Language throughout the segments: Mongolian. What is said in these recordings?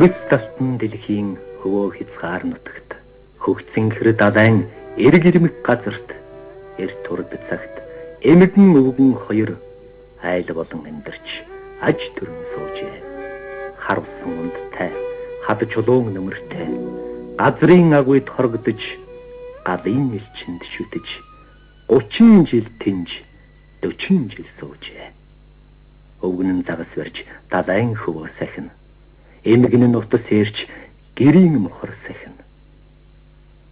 Өрөц талтан дэлхийн хөвөө хязгаар нутагт хөгцсөн хэр далайн эрг ирмэг газарт эрт турд цагт эмгэн өвгөн хоёр айл болон амьдарч аж төрөн суужээ. Харуулсан ундтай хад чулуун нөмөртэй газрын агуйд хоргодож галын элчинд шүтэж 30 жил тэнж 40 жил суужээ. Өвгөн нь загас барьж далайн хөвөө сахин эмгэн нь утас ирж гэрийн мохор сахин.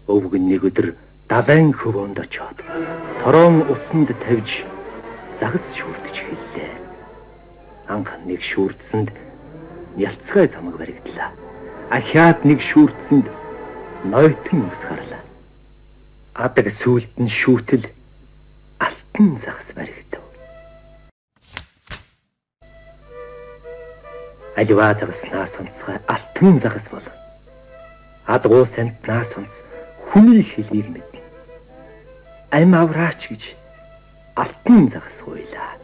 Өвгөн нэг өдөр далайн хөвөөнд очоод торон утсанд тавьж загас шүрдэж хэллээ. Анх нэг шүрдсэнд ялцгай замаг баригдлаа. Ахиад нэг шүрдсэнд нойтон ус гарлаа. Адаг сүлд нь шүүтэл алтан загас баригдав. Аливаа загснаас онцгой алтан загас бол адгуу сантнаас онц хүний хэлийг мэднэ. Ам авраач гэж алтан загас хуйлаа.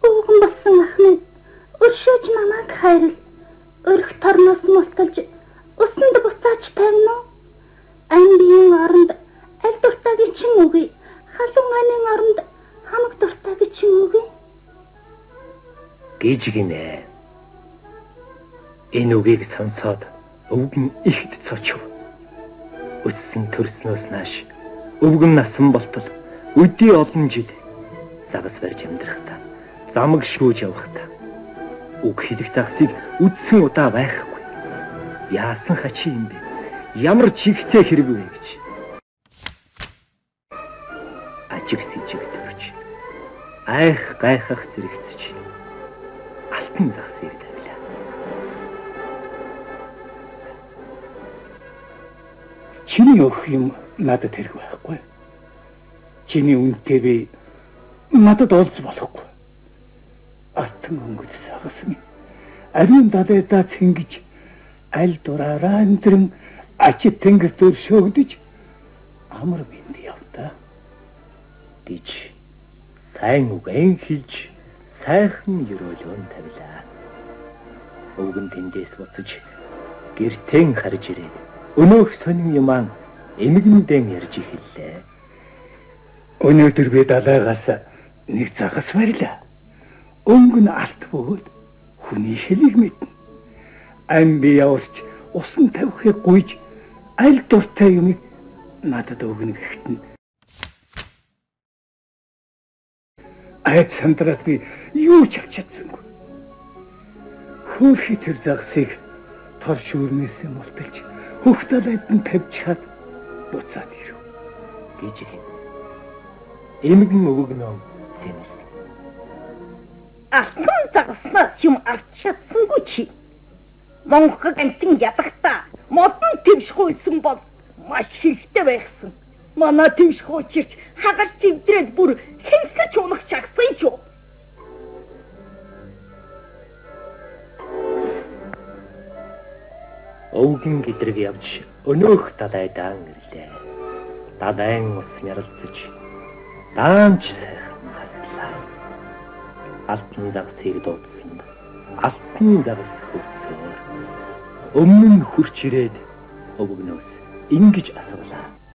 Өвгөн болсон ах минь өршөөж намайг хайрл. Өрх торноос мулталж усанд буцааж тавина уу? Ам биеийн оронд аль дуртай чинь үгүй. Халуун амийн оронд хамаг дуртай чинь үгүй. Гэж гинэ. Энэ үгийг сонсоод өвгөн ихд цочив. Өссөн төрснөөс нааш өвгөн насан болтол өдий олон жил загас барьж амьдрахтаа замаг шүүж явахдаа үг хэлэх загсыг үдсэн удаа байхгүй. Яасан хачи юм бэ? Ямар чигтэй хэрэг вэ гэж. Ажиг сэжиг төрж айх гайхах зэрэгцэж алтан загсыг тавилаа. Чиний өгөх юм надад хэрэг байхгүй. Чиний үнэтэй би надад олж болохгүй. Алтан өнгөц загас минь ариун далайдаа цэнгэж аль дураараа өндрөн ачид тэнгэр төршөөгдөж амар бинд явдаа гэж сайн үгэн хэлж сайхан ерөөлөөн тавилаа. Өвгөн тэндээс буцаж гэртэн харж ирээд өнөөх сонин юман эмгэнүүдэн ярьж эхэллээ. Өнөөдөр би далайгаас нэг загас барьлаа. Өнгөн алт бөгөөд хүний хэлийг мэднэ. Ам би яварч усан тавихыг гуйж аль дуртай юмыг надад өгнө гэхтэн. Айд сандраад би юу ч авч чадсангүй. Хөөши тэр загсыг тор шүүрнээс мулталж хөх далайд нь тавьж чад буцаад ирв. Гэж эмгэн өвгнөө зэмэл. Алтан загснаас юм авч чадсангүй чи. Монгол антин ядахта модон твшхойсон бол маш хэрэгтэй байсан. Манай твшхойчирч хагарч ивдрээд бүр хэнсэж унах чагсан ч юу. Өвгөн гэдрэг явж өнөөх далайдаа ирлээ. Далайн ус няралцаж даанч сайхан хатлаа. Алтан загсыг дуудсан. Алтан загс хөвсөөр өмнө нь хурч ирээд өвгнөөс ингэж асуулаа.